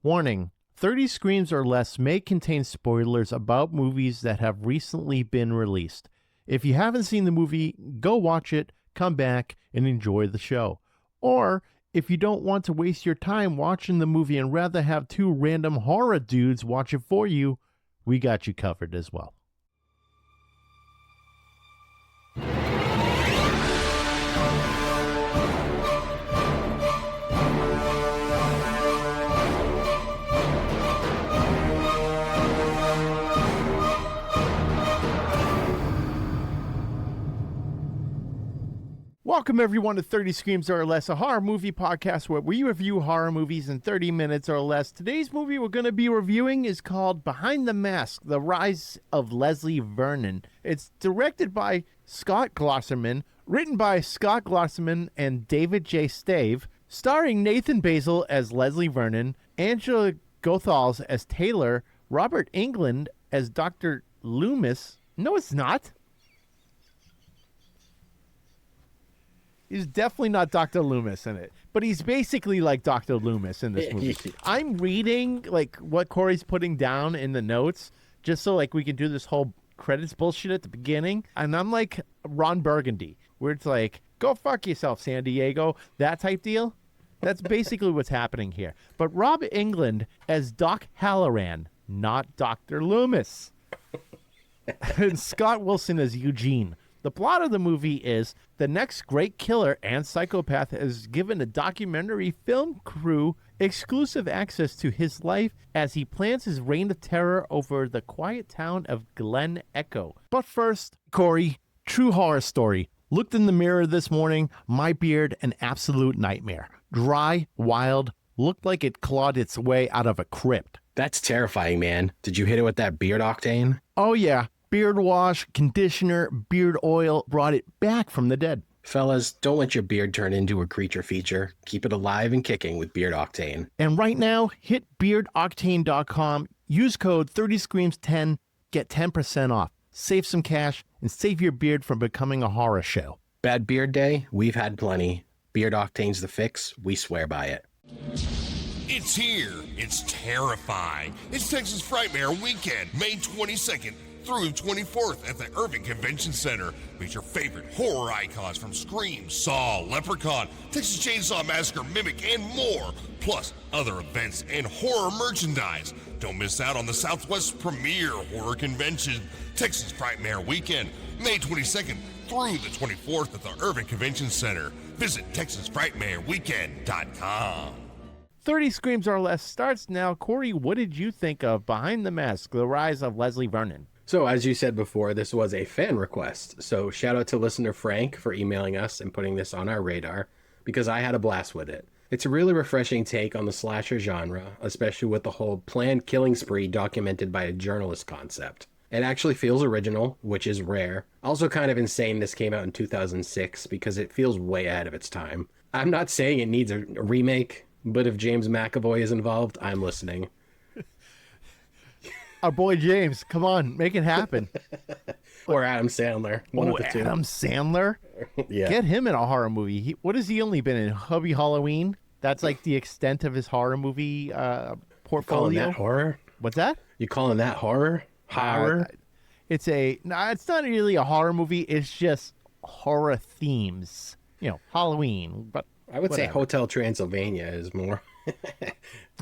Warning, 30 Screams or Less may contain spoilers about movies that have recently been released. If you haven't seen the movie, go watch it, come back, and enjoy the show. Or, if you don't want to waste your time watching the movie and rather have two random horror dudes watch it for you, we got you covered as well. Welcome everyone to 30 Screams or Less, a horror movie podcast where we review horror movies in 30 minutes or less. Today's movie we're going to be reviewing is called Behind the Mask, The Rise of Leslie Vernon. It's directed by Scott Glosserman, written by Scott Glosserman and David J. Stave, starring Nathan Basil as Leslie Vernon, Angela Goethals as Taylor, Robert Englund as Dr. Loomis. No, it's not. He's definitely not Dr. Loomis in it, but he's basically like Dr. Loomis in this movie. I'm reading like what Corey's putting down in the notes just so like we can do this whole credits bullshit at the beginning, and I'm like Ron Burgundy, where it's like, go fuck yourself, San Diego, that type deal. That's basically what's happening here. But Rob Englund as Doc Halloran, not Dr. Loomis. And Scott Wilson as Eugene. The plot of the movie is the next great killer and psychopath has given a documentary film crew exclusive access to his life as he plans his reign of terror over the quiet town of Glen Echo. But first, Corey, true horror story. Looked in the mirror this morning, my beard an absolute nightmare. Dry, wild, looked like it clawed its way out of a crypt. That's terrifying, man. Did you hit it with that beard Octane? Oh yeah. Beard wash, conditioner, beard oil brought it back from the dead. Fellas, don't let your beard turn into a creature feature. Keep it alive and kicking with Beard Octane. And right now, hit beardoctane.com, use code 30screams10, get 10% off. Save some cash and save your beard from becoming a horror show. Bad beard day? We've had plenty. Beard Octane's the fix. We swear by it. It's here. It's terrifying. It's Texas Frightmare Weekend, May 22nd through 24th at the Irving Convention Center. Meet your favorite horror icons from Scream, Saw, Leprechaun, Texas Chainsaw Massacre, Mimic, and more. Plus other events and horror merchandise. Don't miss out on the Southwest premier horror convention, Texas Frightmare Weekend, May 22nd through the 24th at the Irving Convention Center. Visit TexasFrightmareWeekend.com. 30 Screams or Less starts now. Corey, what did you think of Behind the Mask, The Rise of Leslie Vernon? So, as you said before, this was a fan request. So, shout out to listener Frank for emailing us and putting this on our radar, because I had a blast with it. It's a really refreshing take on the slasher genre, especially with the whole planned killing spree documented by a journalist concept. It actually feels original, which is rare. Also kind of insane this came out in 2006, because it feels way ahead of its time. I'm not saying it needs a remake, but if James McAvoy is involved, I'm listening. Our boy James, come on, make it happen. Or Adam Sandler. One of the two. Adam Sandler? Yeah. Get him in a horror movie. What has he only been in? Hubby Halloween? That's like the extent of his horror movie portfolio. Calling that horror? What's that? You calling that horror? Horror? It's not really a horror movie. It's just horror themes. You know, Halloween. But I would say Hotel Transylvania is more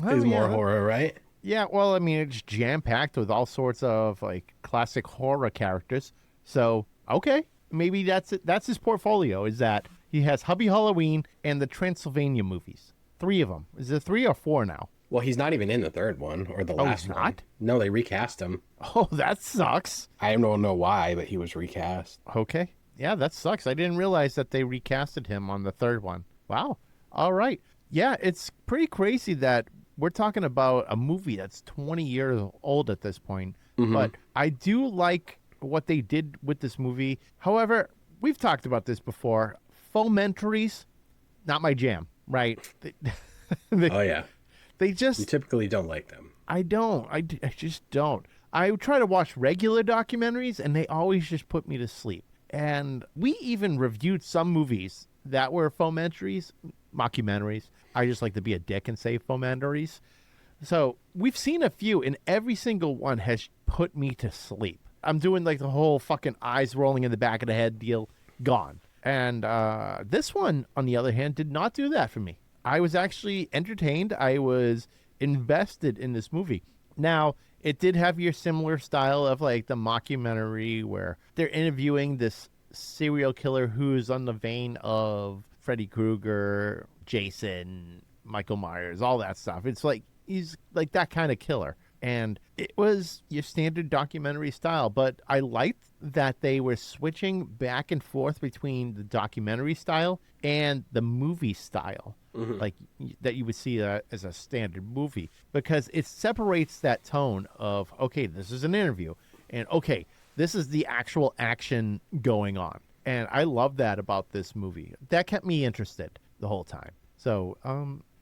more horror, right? Yeah, well, I mean, it's jam-packed with all sorts of, like, classic horror characters. So, okay, maybe that's it. That's his portfolio, is that he has Hubby Halloween and the Transylvania movies. 3 of them. Is there 3 or 4 now? Well, he's not even in the third one, or the last he's one. not? No, they recast him. Oh, that sucks. I don't know why, but he was recast. Okay. Yeah, that sucks. I didn't realize that they recasted him on the third one. Wow. All right. Yeah, it's pretty crazy that we're talking about a movie that's 20 years old at this point. Mm-hmm. But I do like what they did with this movie. However, we've talked about this before. Fomentaries, not my jam, right? Oh, yeah. They just... You typically don't like them. I don't. I just don't. I try to watch regular documentaries, and they always just put me to sleep. And we even reviewed some movies that were fomentaries, mockumentaries. I just like to be a dick and say fomentaries. So we've seen a few, and every single one has put me to sleep. I'm doing like the whole fucking eyes rolling in the back of the head deal, gone. And this one, on the other hand, did not do that for me. I was actually entertained. I was invested in this movie. Now, it did have your similar style of like the mockumentary where they're interviewing this serial killer who's on the vein of Freddy Krueger, Jason, Michael Myers, all that stuff. It's like he's like that kind of killer. And it was your standard documentary style, but I liked that they were switching back and forth between the documentary style and the movie style, like that you would see as a standard movie, because it separates that tone of, okay, this is an interview, and okay, this is the actual action going on. And I love that about this movie. That kept me interested the whole time. So,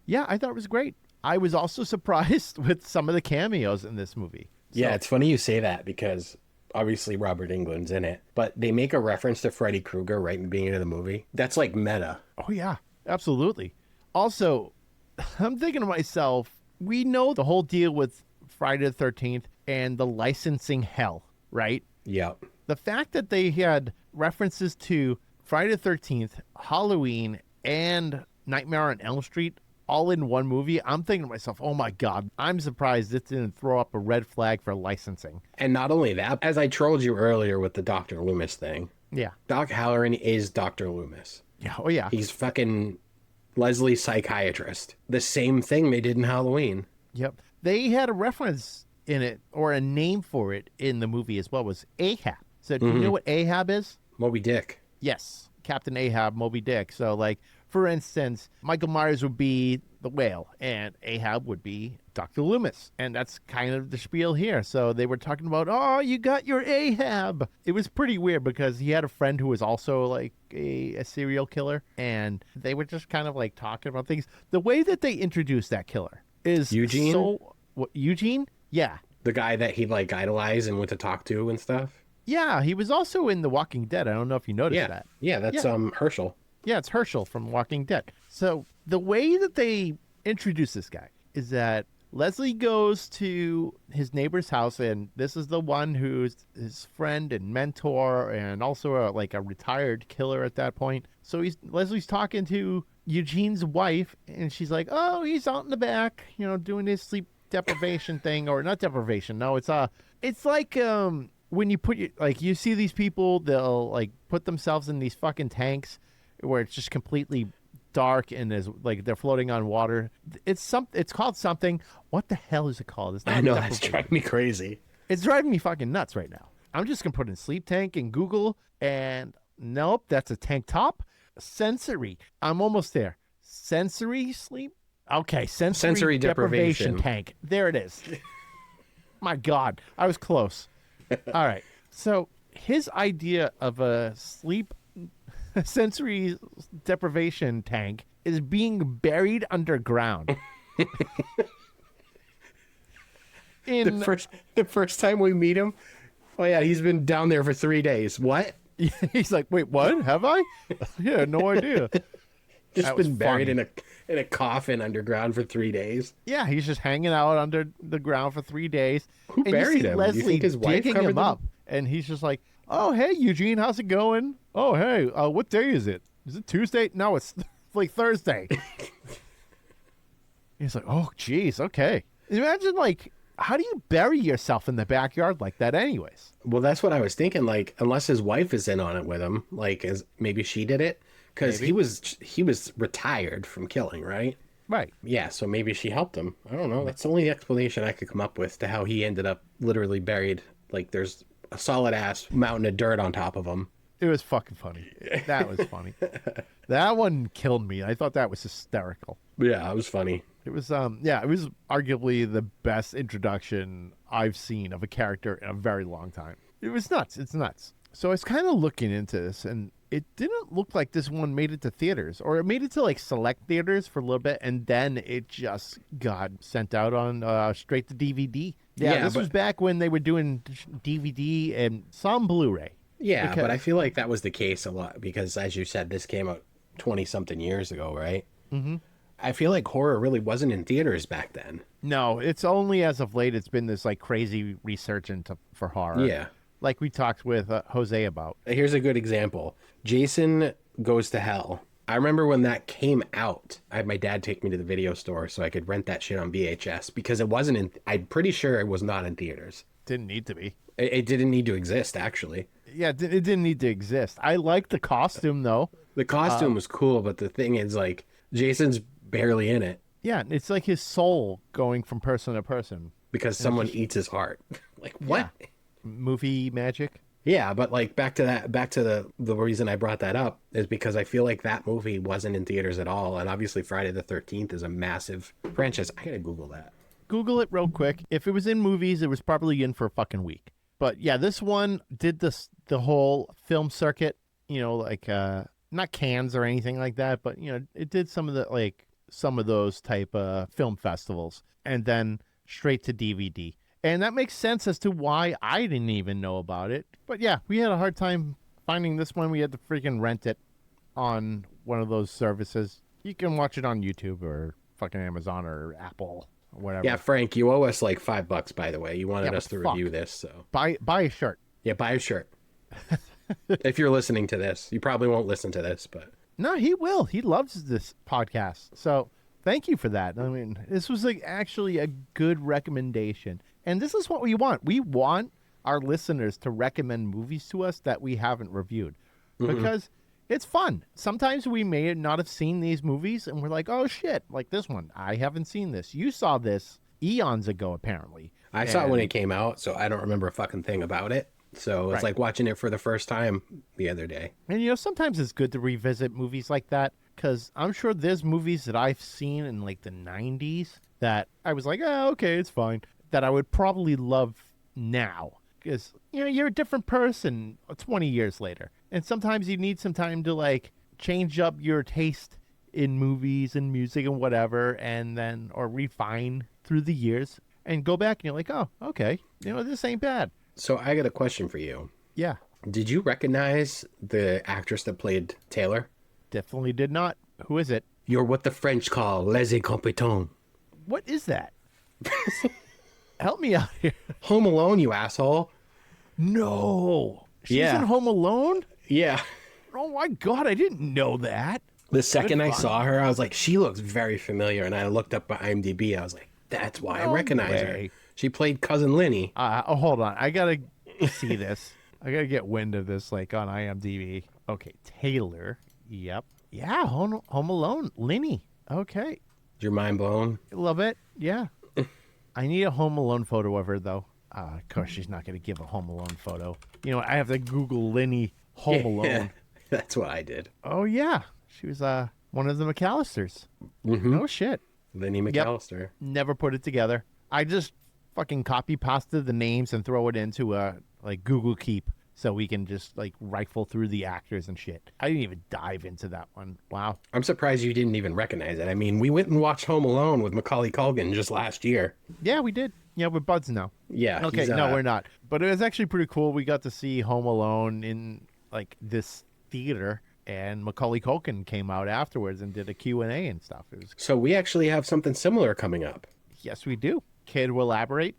yeah, I thought it was great. I was also surprised with some of the cameos in this movie. Yeah, it's funny you say that because obviously Robert Englund's in it, but they make a reference to Freddy Krueger right in the beginning of the movie. That's like meta. Oh, yeah, absolutely. Also, I'm thinking to myself, we know the whole deal with Friday the 13th and the licensing hell, right? Yeah. The fact that they had references to Friday the 13th, Halloween, and Nightmare on Elm Street all in one movie, I'm thinking to myself, oh my God, I'm surprised this didn't throw up a red flag for licensing. And not only that, as I trolled you earlier with the Dr. Loomis thing, yeah, Doc Halloran is Dr. Loomis. Yeah, oh yeah. He's fucking Leslie's psychiatrist. The same thing they did in Halloween. Yep. They had a reference in it, or a name for it in the movie as well, was Ahab. So do you know what Ahab is? Moby Dick. Yes, Captain Ahab, Moby Dick. So like, for instance, Michael Myers would be the whale, and Ahab would be Dr. Loomis. And that's kind of the spiel here. So they were talking about, oh, you got your Ahab. It was pretty weird because he had a friend who was also like a serial killer, and they were just kind of like talking about things. The way that they introduced that killer is Eugene? Eugene? Yeah. The guy that he like idolized and went to talk to and stuff. Yeah, he was also in The Walking Dead. I don't know if you noticed that. Yeah, that's Herschel. Yeah, it's Herschel from Walking Dead. So the way that they introduce this guy is that Leslie goes to his neighbor's house, and this is the one who's his friend and mentor and also a retired killer at that point. So Leslie's talking to Eugene's wife, and she's like, oh, he's out in the back, doing his sleep deprivation thing, or not deprivation. No, it's like when you put you see these people, they'll like put themselves in these fucking tanks where it's just completely dark and there's like they're floating on water. It's called something. What the hell is it called? It's not I know, that's driving me crazy. It's driving me fucking nuts right now. I'm just gonna put in sleep tank in Google, and nope, that's a tank top. Sensory. I'm almost there. Sensory sleep. Okay, sensory deprivation tank. There it is. My God, I was close. All right. So his idea of a sensory deprivation tank is being buried underground. The first time we meet him, oh yeah, he's been down there for 3 days. What? He's like, wait, what? Have I? Yeah, no idea. Just been buried in a coffin underground for 3 days. Yeah, he's just hanging out under the ground for 3 days. Who buried him? Leslie you think his wife digging covered him up, and he's just like, "Oh, hey, Eugene, how's it going? Oh, hey, what day is it? Is it Tuesday? No, it's like Thursday." He's like, "Oh, geez, okay." Imagine how do you bury yourself in the backyard like that, anyways? Well, that's what I was thinking. Like, unless his wife is in on it with him, maybe she did it. Because he was retired from killing, right? Right. Yeah, so maybe she helped him. I don't know. That's the only explanation I could come up with to how he ended up literally buried. Like, there's a solid-ass mountain of dirt on top of him. It was fucking funny. That was funny. That one killed me. I thought that was hysterical. Yeah, it was funny. It was, it was arguably the best introduction I've seen of a character in a very long time. It was nuts. It's nuts. So I was kind of looking into this, and it didn't look like this one made it to theaters, or it made it to select theaters for a little bit, and then it just got sent out on straight to DVD. Yeah, this was back when they were doing DVD and some Blu-ray. Yeah, but I feel like that was the case a lot because, as you said, this came out 20-something years ago, right? Mm-hmm. I feel like horror really wasn't in theaters back then. No, it's only as of late it's been this like crazy resurgence for horror. Yeah. Like we talked with Jose about. Here's a good example. Jason Goes to Hell. I remember when that came out, I had my dad take me to the video store so I could rent that shit on VHS because it wasn't in, I'm pretty sure it was not in theaters. Didn't need to be. It didn't need to exist, actually. Yeah, it didn't need to exist. I like the costume, though. The costume was cool, but the thing is, like, Jason's barely in it. Yeah, it's like his soul going from person to person. Because someone eats his heart. Like, what? Yeah. Movie magic? Yeah, but, like, back to the reason I brought that up is because I feel like that movie wasn't in theaters at all. And obviously Friday the 13th is a massive franchise. I gotta Google that. Google it real quick. If it was in movies, it was probably in for a fucking week. But yeah, this one did the whole film circuit, you know, like not Cannes or anything like that, but you know, it did some of those type of film festivals and then straight to DVD. And that makes sense as to why I didn't even know about it. But yeah, we had a hard time finding this one. We had to freaking rent it on one of those services. You can watch it on YouTube or fucking Amazon or Apple. Whatever. Yeah, Frank, you owe us like $5, by the way. You wanted us to review this, so buy a shirt. Yeah, buy a shirt. If you're listening to this, you probably won't listen to this, but no, he will. He loves this podcast, so thank you for that. I mean, this was actually a good recommendation, and this is what we want. We want our listeners to recommend movies to us that we haven't reviewed, because it's fun. Sometimes we may not have seen these movies, and we're like, oh, shit, like this one. I haven't seen this. You saw this eons ago, apparently. I saw it when it came out, so I don't remember a fucking thing about it. So it's like watching it for the first time the other day. And, you know, sometimes it's good to revisit movies like that, because I'm sure there's movies that I've seen in, like, the 90s that I was like, oh, okay, it's fine, that I would probably love now. Because, you know, you're a different person 20 years later. And sometimes you need some time to, like, change up your taste in movies and music and whatever, and then, or refine through the years, and go back and you're like, oh, okay, you know, this ain't bad. So I got a question for you. Yeah. Did you recognize the actress that played Taylor? Definitely did not. Who is it? You're what the French call les incompetents. What is that? Help me out here. Home Alone, you asshole. No. She's in Home Alone? Yeah. Oh my God, I didn't know that. The second I saw her, I was like, she looks very familiar. And I looked up my IMDb. I was like, that's why I recognize her. She played Cousin Linny. Hold on. I got to see this. I got to get wind of this, like, on IMDb. Okay, Taylor. Yep. Yeah, Home Alone. Linny. Okay. Is your mind blown? Love it. Yeah. I need a Home Alone photo of her, though. Of course, she's not going to give a Home Alone photo. You know what? I have to Google Linny Home Alone. That's what I did. Oh, yeah. She was one of the McAllisters. Oh, shit. Linny McAllister. Yep. Never put it together. I just fucking copy pasted the names and throw it into like Google Keep so we can just like rifle through the actors and shit. I didn't even dive into that one. Wow. I'm surprised you didn't even recognize it. I mean, we went and watched Home Alone with Macaulay Culkin just last year. Yeah, we did. Yeah, we're buds now. Yeah. Okay, no, we're not. But it was actually pretty cool. We got to see Home Alone in like this theater, and Macaulay Culkin came out afterwards and did a Q&A and stuff. It was... So we actually have something similar coming up. Yes, we do. Kid will elaborate?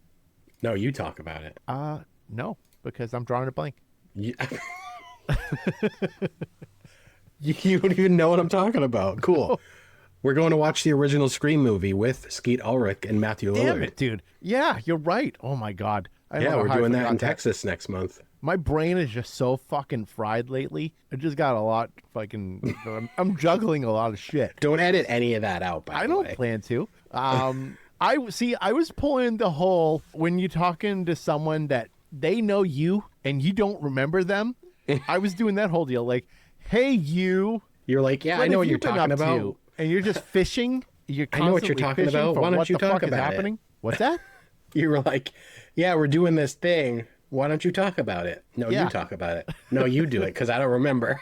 No, you talk about it. No, because I'm drawing a blank. You don't even know what I'm talking about. Cool. We're going to watch the original Scream movie with Skeet Ulrich and Matthew Lillard. Damn it, dude. Yeah, you're right. Oh, my God. We're doing that in Texas next month. My brain is just so fucking fried lately. I just got a lot fucking... I'm juggling a lot of shit. Don't edit any of that out, by the way. I don't plan to. I was pulling the whole when you're talking to someone that they know you and you don't remember them. I was doing that whole deal, like, hey, you. You're like, yeah, I know what you're talking about. To? And you're just fishing. I know what you're talking about. Why don't you talk about it? What's that? You were like, yeah, we're doing this thing. Why don't you talk about it? No, you talk about it. No, you do it because I don't remember.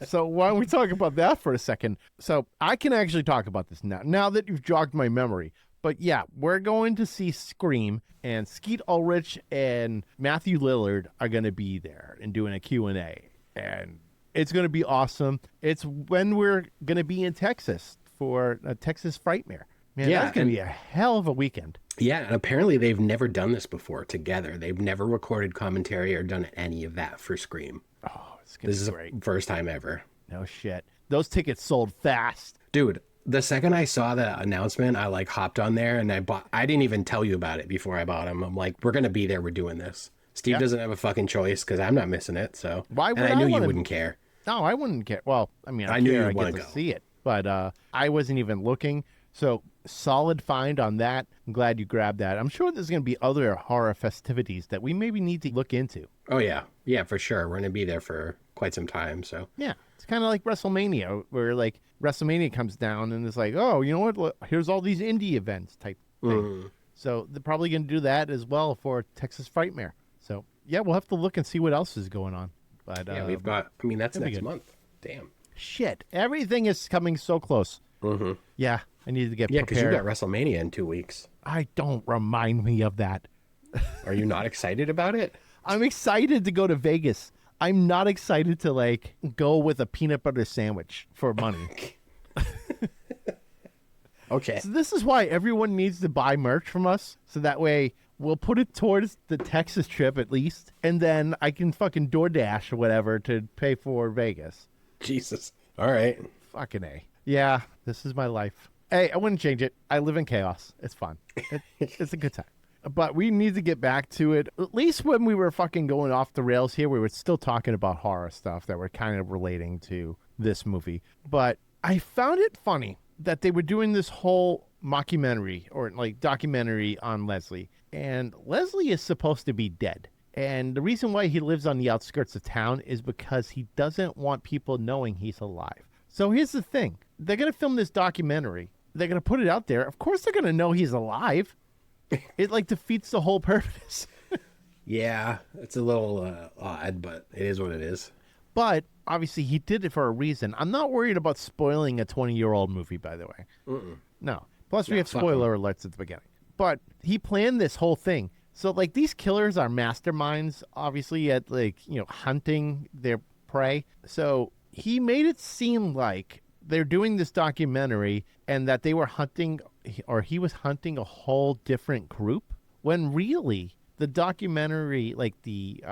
So why don't we talk about that for a second? So I can actually talk about this now that you've jogged my memory. But yeah, we're going to see Scream, and Skeet Ulrich and Matthew Lillard are going to be there and doing a Q&A. And it's going to be awesome. It's when we're going to be in Texas for Texas Frightmare. Man, that's going to be a hell of a weekend. Yeah, and apparently they've never done this before together. They've never recorded commentary or done any of that for Scream. Oh, it's going to be great. This is the first time ever. No shit. Those tickets sold fast. Dude, the second I saw the announcement, I like hopped on there and I didn't even tell you about it before I bought them. I'm like, we're going to be there. We're doing this. Steve doesn't have a fucking choice because I'm not missing it. So why would I knew you wouldn't care. No, I wouldn't care. Well, I mean, I knew care. you'd I get to see it, but I wasn't even looking. So solid find on that. I'm glad you grabbed that. I'm sure there's going to be other horror festivities that we maybe need to look into. Oh, yeah. Yeah, for sure. We're going to be there for quite some time. So yeah, it's kind of like WrestleMania, where like WrestleMania comes down and it's like, oh, you know what? Look, here's all these indie events type thing. So they're probably going to do that as well for Texas Frightmare. So yeah, we'll have to look and see what else is going on. But yeah, we've got, I mean, that's next month. Damn. Shit. Everything is coming so close. Yeah. I need to get prepared. Yeah, because you got WrestleMania in 2 weeks. I don't remind me of that. Are you not excited about it? I'm excited to go to Vegas. I'm not excited to like go with a peanut butter sandwich for money. Okay. So this is why everyone needs to buy merch from us. So that way we'll put it towards the Texas trip at least. And then I can fucking DoorDash or whatever to pay for Vegas. Jesus. All right. Fucking A. Yeah, this is my life. Hey, I wouldn't change it. I live in chaos. It's fun. It's a good time. But we need to get back to it. At least when we were fucking going off the rails here, we were still talking about horror stuff that were kind of relating to this movie. But I found it funny that they were doing this whole mockumentary or like documentary on Leslie. And Leslie is supposed to be dead. And the reason why he lives on the outskirts of town is because he doesn't want people knowing he's alive. So here's the thing. They're going to film this documentary. They're going to put it out there. Of course they're going to know he's alive. It like defeats the whole purpose. Yeah, it's a little odd, but it is what it is. But obviously he did it for a reason. I'm not worried about spoiling a 20-year-old movie, by the way. No. Plus we have spoiler alerts at the beginning. But he planned this whole thing. So like these killers are masterminds, obviously, at like, you know, hunting their prey. So he made it seem like they're doing this documentary and that they were hunting, or he was hunting a whole different group, when really the documentary, like the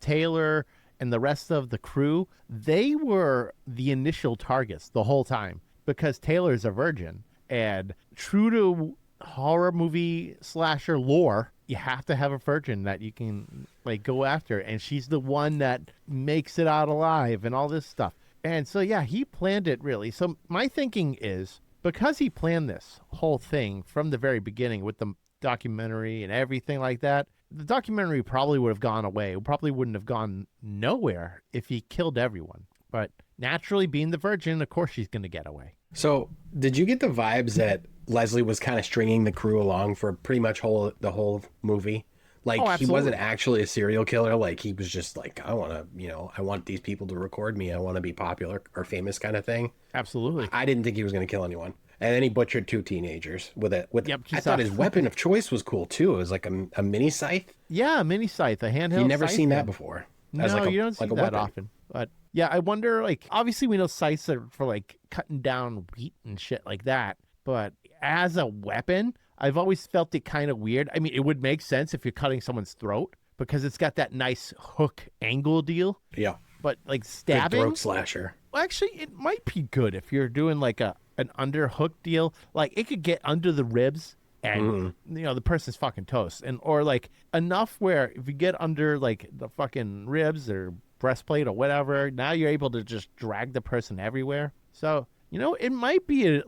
Taylor and the rest of the crew, they were the initial targets the whole time, because Taylor's a virgin, and true to horror movie slasher lore, you have to have a virgin that you can like go after, and she's the one that makes it out alive and all this stuff. And so yeah, he planned it really. So my thinking is, because he planned this whole thing from the very beginning with the documentary and everything like that, the documentary probably would have gone away. It probably wouldn't have gone nowhere if he killed everyone. But naturally, being the virgin, of course she's going to get away. So did you get the vibes that Leslie was kind of stringing the crew along for pretty much the whole movie? Like, he wasn't actually a serial killer. Like, he was just like, I want to, you know, I want these people to record me. I want to be popular or famous kind of thing. Absolutely. I didn't think he was going to kill anyone. And then he butchered 2 teenagers with it. Yep, I thought his weapon of choice was cool, too. It was like a mini scythe. Yeah, a mini scythe, a handheld. You've never scythe seen that before. No, you don't see that often. But yeah, I wonder, like, obviously we know scythes are for like cutting down wheat and shit like that. But as a weapon, I've always felt it kind of weird. I mean, it would make sense if you're cutting someone's throat, because it's got that nice hook angle deal. Yeah. But like stabbing, good throat slasher. Well, actually, it might be good if you're doing like an under hook deal. Like, it could get under the ribs and you know the person's fucking toast, and or like enough where if you get under like the fucking ribs or breastplate or whatever, now you're able to just drag the person everywhere. So you know, it might be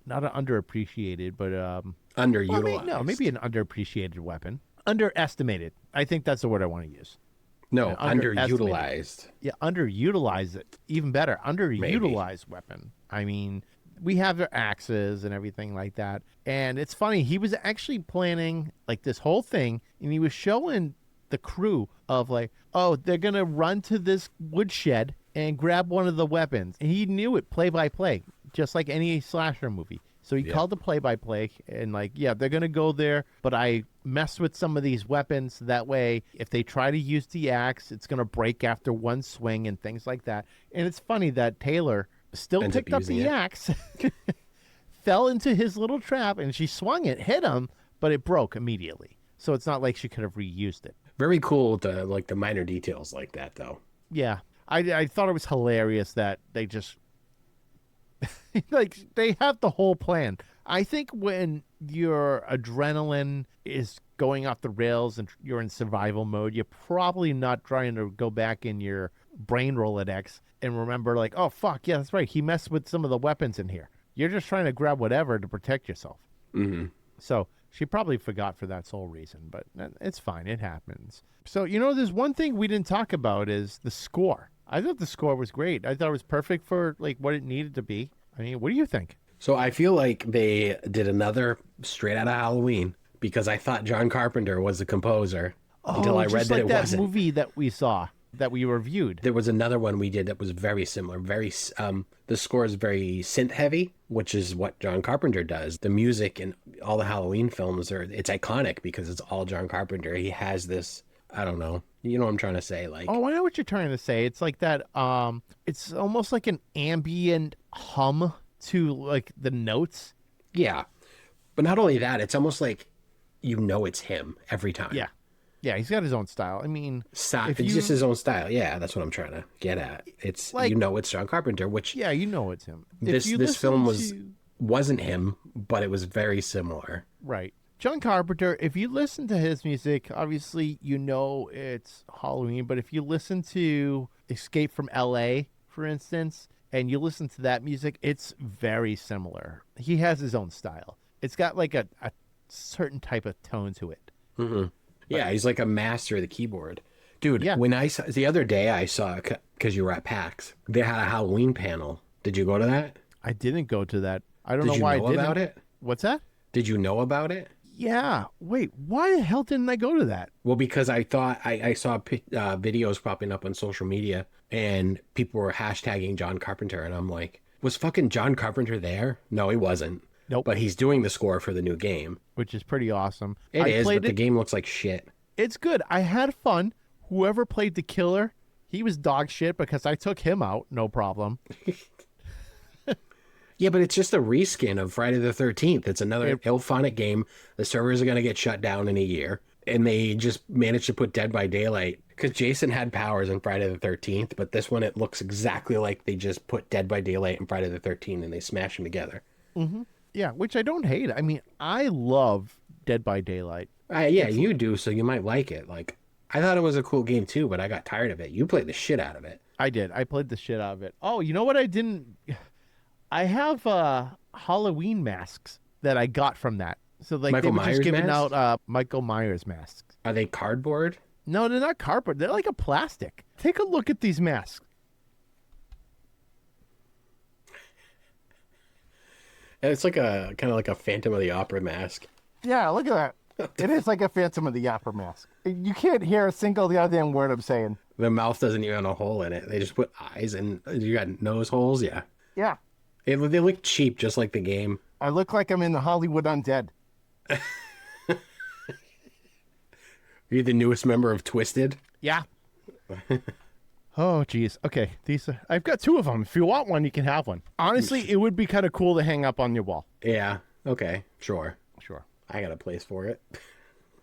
not an underappreciated, but underutilized. Well, maybe an underappreciated weapon. Underestimated. I think that's the word I want to use. No, underutilized. Yeah, underutilize it. Even better, underutilized weapon. I mean, we have their axes and everything like that. And it's funny, he was actually planning like this whole thing, and he was showing the crew of like, oh, they're going to run to this woodshed and grab one of the weapons. And he knew it play by play, just like any slasher movie. So he called the play-by-play and like, yeah, they're going to go there, but I messed with some of these weapons. That way, if they try to use the axe, it's going to break after one swing and things like that. And it's funny that Taylor still picked up the axe, fell into his little trap, and she swung it, hit him, but it broke immediately. So it's not like she could have reused it. Very cool to like the minor details like that, though. Yeah. I thought it was hilarious that they just like they have the whole plan. I think when your adrenaline is going off the rails and you're in survival mode, you're probably not trying to go back in your brain Rolodex and remember like, oh, fuck, yeah, that's right. He messed with some of the weapons in here. You're just trying to grab whatever to protect yourself. Mm-hmm. So she probably forgot for that sole reason, but it's fine. It happens. So, there's one thing we didn't talk about is the score. I thought the score was great. I thought it was perfect for like what it needed to be. I mean, what do you think? So I feel like they did another straight out of Halloween because I thought John Carpenter was the composer until I read just that like it that wasn't. movie that we saw, that we reviewed. There was another one we did that was very similar. The score is very synth heavy, which is what John Carpenter does. The music in all the Halloween films it's iconic because it's all John Carpenter. He has this, I don't know. You know what I'm trying to say? Like, oh, I know what you're trying to say. It's like that. It's almost like an ambient hum to like the notes. Yeah, but not only that, it's almost like it's him every time. Yeah, he's got his own style. I mean, It's just his own style. Yeah, that's what I'm trying to get at. It's like, it's John Carpenter, which yeah, it's him. This film wasn't him, but it was very similar. Right. John Carpenter, if you listen to his music, obviously it's Halloween, but if you listen to Escape from LA, for instance, and you listen to that music, it's very similar. He has his own style. It's got like a certain type of tone to it. Mm-hmm. Yeah, he's like a master of the keyboard. Dude, yeah. When the other day I saw, because you were at PAX, they had a Halloween panel. Did you go to that? I didn't go to that. I don't know why I didn't. About it? What's that? Did you know about it? Yeah. Wait, why the hell didn't I go to that? Well, because I thought I saw videos popping up on social media and people were hashtagging John Carpenter. And I'm like, was fucking John Carpenter there? No, he wasn't. Nope. But he's doing the score for the new game. Which is pretty awesome. It is, but the game looks like shit. It's good. I had fun. Whoever played the killer, he was dog shit because I took him out. No problem. Yeah, but it's just a reskin of Friday the 13th. It's another Ilphonic game. The servers are going to get shut down in a year. And they just managed to put Dead by Daylight. Because Jason had powers in Friday the 13th. But this one, it looks exactly like they just put Dead by Daylight and Friday the 13th. And they smash them together. Mm-hmm. Yeah, which I don't hate. I mean, I love Dead by Daylight. You do, so you might like it. Like, I thought it was a cool game too, but I got tired of it. You played the shit out of it. I did. I played the shit out of it. Oh, you know what I didn't... I have Halloween masks that I got from that. So like Michael they were just Myers giving masks? out Michael Myers masks. Are they cardboard? No, they're not cardboard. They're like a plastic. Take a look at these masks. It's like a kind of like a Phantom of the Opera mask. Yeah, look at that. It is like a Phantom of the Opera mask. You can't hear a single goddamn word I'm saying. The mouth doesn't even have a hole in it. They just put eyes and you got nose holes. Yeah. Yeah. They look cheap, just like the game. I look like I'm in the Hollywood Undead. Are you the newest member of Twisted? Yeah. Oh, geez. Okay. I've got two of them. If you want one, you can have one. Honestly, it would be kind of cool to hang up on your wall. Yeah. Okay. Sure. Sure. I got a place for it.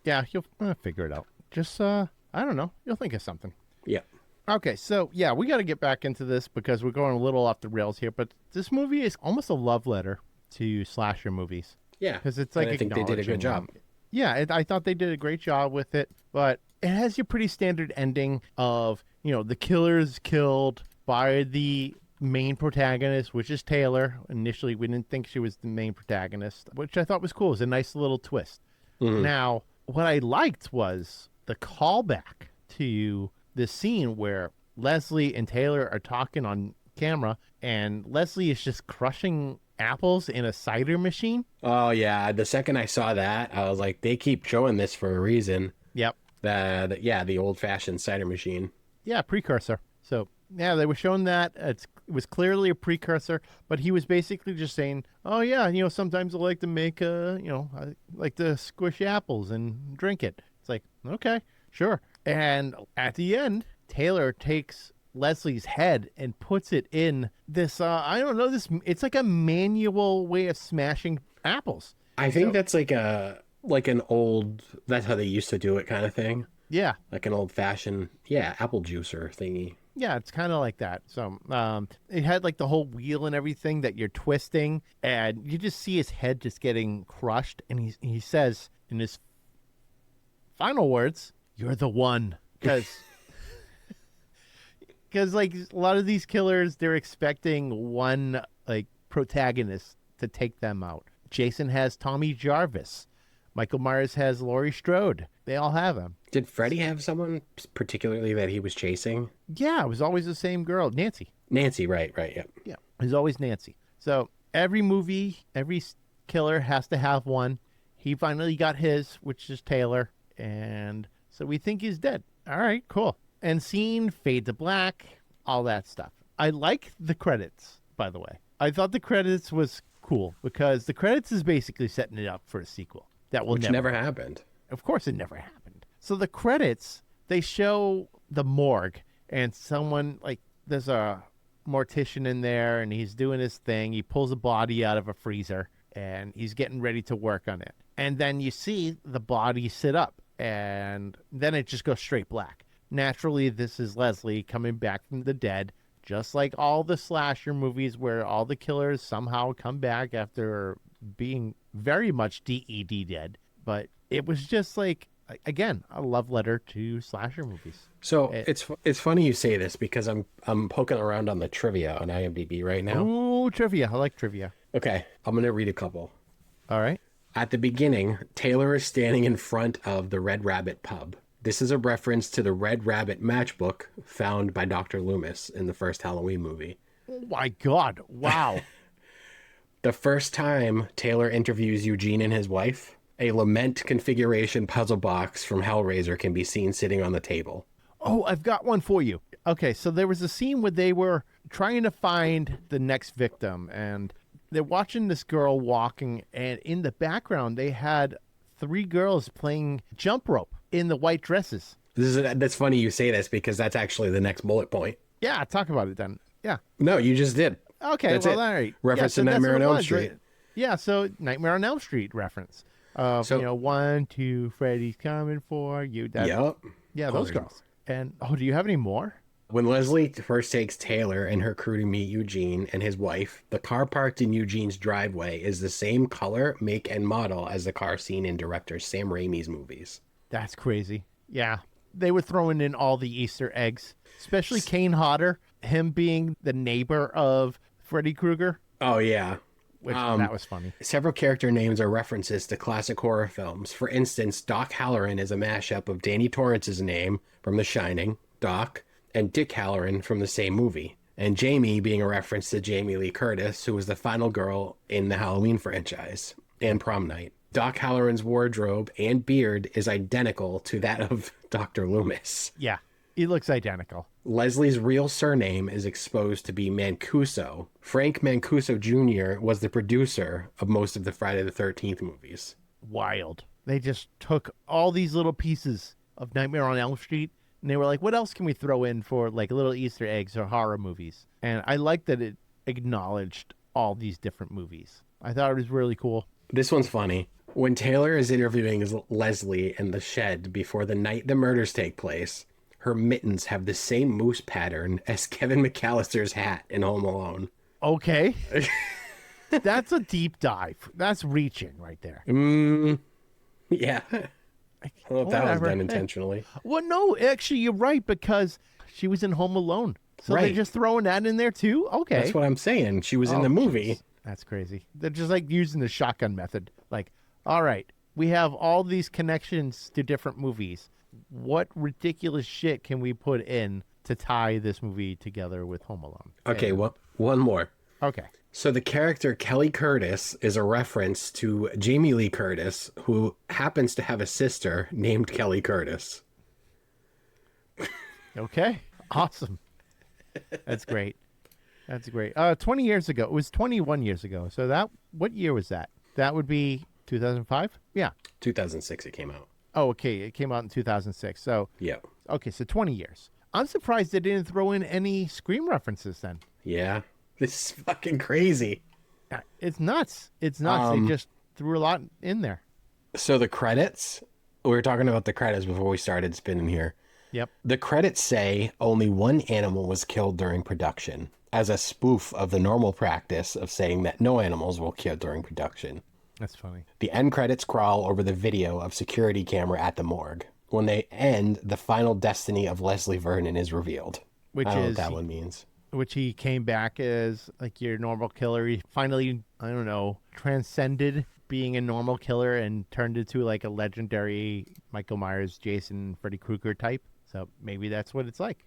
Yeah, you'll figure it out. Just, I don't know. You'll think of something. Yeah. Okay, so, yeah, we got to get back into this because we're going a little off the rails here, but this movie is almost a love letter to slasher movies. Yeah. Because it's like I think they did a good job. Yeah, I thought they did a great job with it, but it has your pretty standard ending of, the killer is killed by the main protagonist, which is Taylor. Initially, we didn't think she was the main protagonist, which I thought was cool. It was a nice little twist. Mm-hmm. Now, what I liked was the callback to the scene where Leslie and Taylor are talking on camera, and Leslie is just crushing apples in a cider machine. Oh, yeah. The second I saw that, I was like, they keep showing this for a reason. Yep. The old-fashioned cider machine. Yeah, precursor. So, yeah, they were showing that. It was clearly a precursor, but he was basically just saying, oh, yeah, sometimes I like to make, I like to squish apples and drink it. It's like, okay, sure. And at the end, Taylor takes Leslie's head and puts it in this, I don't know, it's like a manual way of smashing apples. I think that's like an old, that's how they used to do it kind of thing. Yeah. Like an old fashioned, apple juicer thingy. Yeah, it's kind of like that. So it had like the whole wheel and everything that you're twisting, and you just see his head just getting crushed. And he says in his final words, "You're the one," because like a lot of these killers, they're expecting one like protagonist to take them out. Jason has Tommy Jarvis. Michael Myers has Laurie Strode. They all have him. Did Freddy have someone particularly that he was chasing? Yeah, it was always the same girl, Nancy. Nancy, right, yep. Yeah, it was always Nancy. So every movie, every killer has to have one. He finally got his, which is Taylor, and so we think he's dead. All right, cool. And scene, fade to black, all that stuff. I like the credits, by the way. I thought the credits was cool because the credits is basically setting it up for a sequel. That will never happened. Of course it never happened. So the credits, they show the morgue and someone, like, there's a mortician in there and he's doing his thing. He pulls a body out of a freezer and he's getting ready to work on it. And then you see the body sit up and then it just goes straight black. Naturally, this is Leslie coming back from the dead, just like all the slasher movies where all the killers somehow come back after being very much DED dead. But it was just like, again, a love letter to slasher movies. So it's funny you say this because I'm poking around on the trivia on IMDb right now. Oh, trivia. I like trivia. Okay, I'm going to read a couple. All right. At the beginning, Taylor is standing in front of the Red Rabbit pub. This is a reference to the Red Rabbit matchbook found by Dr. Loomis in the first Halloween movie. Oh my God. Wow. The first time Taylor interviews Eugene and his wife, a lament configuration puzzle box from Hellraiser can be seen sitting on the table. Oh, I've got one for you. Okay, so there was a scene where they were trying to find the next victim, and they're watching this girl walking, and in the background, they had 3 girls playing jump rope in the white dresses. That's funny you say this because that's actually the next bullet point. Yeah, talk about it then. Yeah. No, you just did. Okay, that's well, it. all right. Reference to Nightmare on Elm Street. Right? Yeah, so Nightmare on Elm Street reference. So, 1, 2, Freddy's coming for you. Yep. Yeah, those girls. And, do you have any more? When Leslie first takes Taylor and her crew to meet Eugene and his wife, the car parked in Eugene's driveway is the same color, make, and model as the car seen in director Sam Raimi's movies. That's crazy. Yeah. They were throwing in all the Easter eggs, especially Kane Hodder, him being the neighbor of Freddy Krueger. Oh, yeah. Which, that was funny. Several character names are references to classic horror films. For instance, Doc Halloran is a mashup of Danny Torrance's name from The Shining, Doc, and Dick Halloran from the same movie. And Jamie being a reference to Jamie Lee Curtis, who was the final girl in the Halloween franchise, and Prom Night. Doc Halloran's wardrobe and beard is identical to that of Dr. Loomis. Yeah, he looks identical. Leslie's real surname is exposed to be Mancuso. Frank Mancuso Jr. was the producer of most of the Friday the 13th movies. Wild. They just took all these little pieces of Nightmare on Elm Street, and they were like, what else can we throw in for like little Easter eggs or horror movies? And I like that it acknowledged all these different movies. I thought it was really cool. This one's funny. When Taylor is interviewing Leslie in the shed before the night the murders take place, her mittens have the same moose pattern as Kevin McAllister's hat in Home Alone. Okay. That's a deep dive. That's reaching right there. Yeah. I don't know if that was done intentionally. Well, no, actually, you're right, because she was in Home Alone. So they're just throwing that in there, too? Okay. That's what I'm saying. She was in the movie. Geez. That's crazy. They're just like using the shotgun method. Like, all right, we have all these connections to different movies. What ridiculous shit can we put in to tie this movie together with Home Alone? Okay, one more. Okay. So the character Kelly Curtis is a reference to Jamie Lee Curtis, who happens to have a sister named Kelly Curtis. Okay. Awesome. That's great. That's great. 20 years ago. It was 21 years ago. So what year was that? That would be 2005? Yeah. 2006 it came out. Oh, okay. It came out in 2006. So, yeah. Okay, so 20 years. I'm surprised they didn't throw in any Scream references then. Yeah. This is fucking crazy. It's nuts. It's nuts. They just threw a lot in there. So the credits, we were talking about the credits before we started spinning here. Yep. The credits say only one animal was killed during production, as a spoof of the normal practice of saying that no animals will kill during production. That's funny. The end credits crawl over the video of security camera at the morgue. When they end, the final destiny of Leslie Vernon is revealed. Which I don't know is what that one means. Which he came back as like your normal killer. He finally, I don't know, transcended being a normal killer and turned into like a legendary Michael Myers, Jason, Freddy Krueger type. So maybe that's what it's like.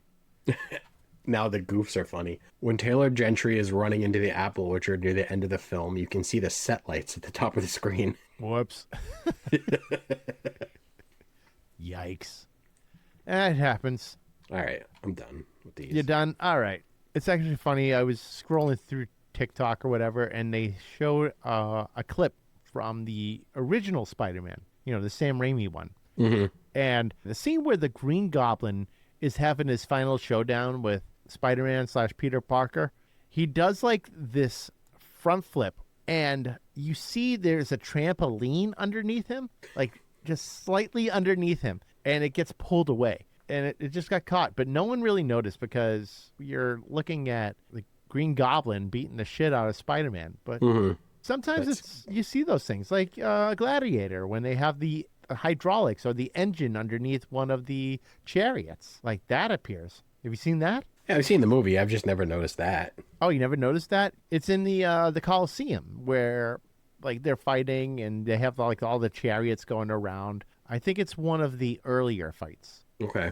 Now the goofs are funny. When Taylor Gentry is running into the apple orchard near the end of the film, you can see the set lights at the top of the screen. Whoops. Yikes. It happens. All right, I'm done with these. You're done? All right. It's actually funny. I was scrolling through TikTok or whatever, and they showed a clip from the original Spider-Man, the Sam Raimi one. Mm-hmm. And the scene where the Green Goblin is having his final showdown with Spider-Man / Peter Parker, he does like this front flip, and you see there's a trampoline underneath him, like just slightly underneath him, and it gets pulled away. And it just got caught, but no one really noticed because you're looking at the Green Goblin beating the shit out of Spider-Man. But sometimes you see those things, like Gladiator, when they have the hydraulics or the engine underneath one of the chariots, like that appears. Have you seen that? Yeah, I've seen the movie. I've just never noticed that. Oh, you never noticed that? It's in the Coliseum where like they're fighting and they have like all the chariots going around. I think it's one of the earlier fights. Okay.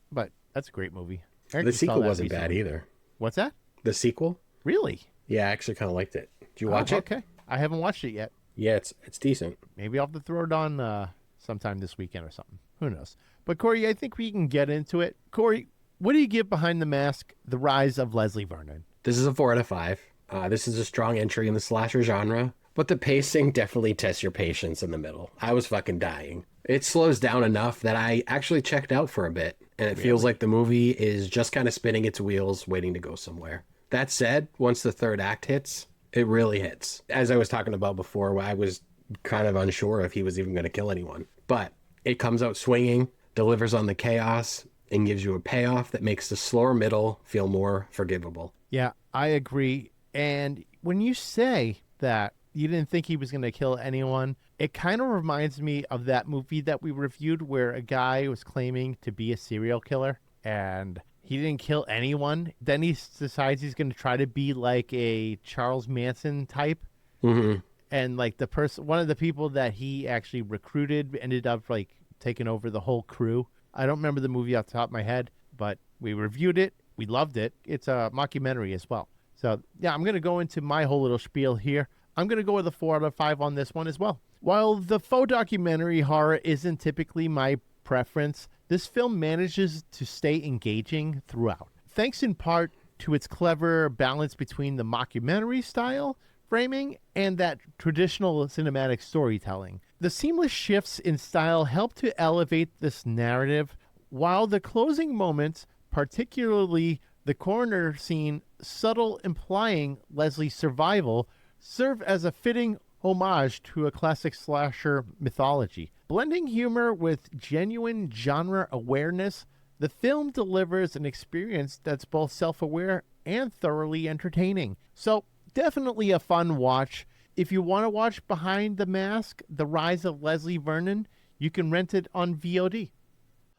But that's a great movie. The sequel wasn't bad either. What's that? The sequel? Really? Yeah, I actually kind of liked it. Did you watch it? Okay. I haven't watched it yet. Yeah, it's decent. Maybe I'll have to throw it on sometime this weekend or something. Who knows? But Corey, I think we can get into it. Corey, what do you give Behind the Mask, The Rise of Leslie Vernon? This is a 4 out of 5. This is a strong entry in the slasher genre, but the pacing definitely tests your patience in the middle. I was fucking dying. It slows down enough that I actually checked out for a bit, and it feels like the movie is just kind of spinning its wheels, waiting to go somewhere. That said, once the third act hits, it really hits. As I was talking about before, I was kind of unsure if he was even going to kill anyone. But it comes out swinging, delivers on the chaos, and gives you a payoff that makes the slower middle feel more forgivable. Yeah, I agree. And when you say that you didn't think he was going to kill anyone, it kind of reminds me of that movie that we reviewed where a guy was claiming to be a serial killer and he didn't kill anyone. Then he decides he's going to try to be like a Charles Manson type. Mm-hmm. And like one of the people that he actually recruited ended up like taking over the whole crew. I don't remember the movie off the top of my head, but we reviewed it. We loved it. It's a mockumentary as well. So yeah, I'm going to go into my whole little spiel here. I'm going to go with a 4 out of 5 on this one as well. While the faux documentary horror isn't typically my preference, this film manages to stay engaging throughout, thanks in part to its clever balance between the mockumentary style framing and that traditional cinematic storytelling. The seamless shifts in style help to elevate this narrative, while the closing moments, particularly the coroner scene, subtle implying Leslie's survival, serve as a fitting homage to a classic slasher mythology. Blending humor with genuine genre awareness, the film delivers an experience that's both self-aware and thoroughly entertaining. So, definitely a fun watch. If you want to watch Behind the Mask, The Rise of Leslie Vernon, you can rent it on VOD.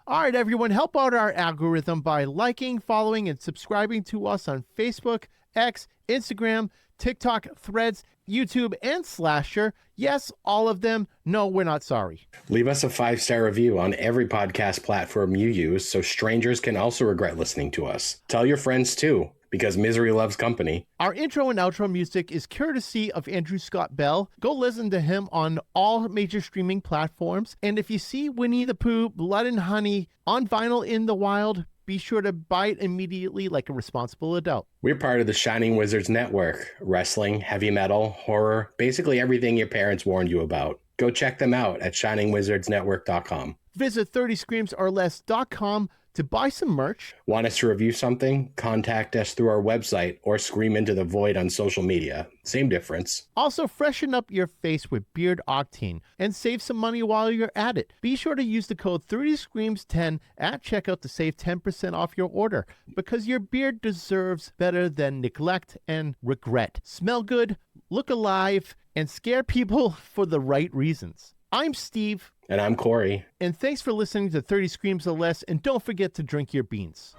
All right, everyone, help out our algorithm by liking, following, and subscribing to us on Facebook, X, Instagram, TikTok, Threads, YouTube, and Slasher. Yes, all of them. No, we're not sorry. Leave us a 5-star review on every podcast platform you use so strangers can also regret listening to us. Tell your friends too, because misery loves company. Our intro and outro music is courtesy of Andrew Scott Bell. Go listen to him on all major streaming platforms. And if you see Winnie the Pooh, Blood and Honey on vinyl in the wild, be sure to buy it immediately like a responsible adult. We're part of the Shining Wizards Network. Wrestling, heavy metal, horror, basically everything your parents warned you about. Go check them out at shiningwizardsnetwork.com. Visit 30screamsorless.com To buy some merch, Want us to review something? Contact us through our website or scream into the void on social media. Same difference. also freshen up your face with Beard Octane and save some money while you're at it. Be sure to use the code 30screams10 at checkout to save 10% off your order, because your beard deserves better than neglect and regret. Smell good, look alive, and scare people for the right reasons. I'm Steve. And I'm Corey. And thanks for listening to 30 Screams or Less, and don't forget to drink your beans.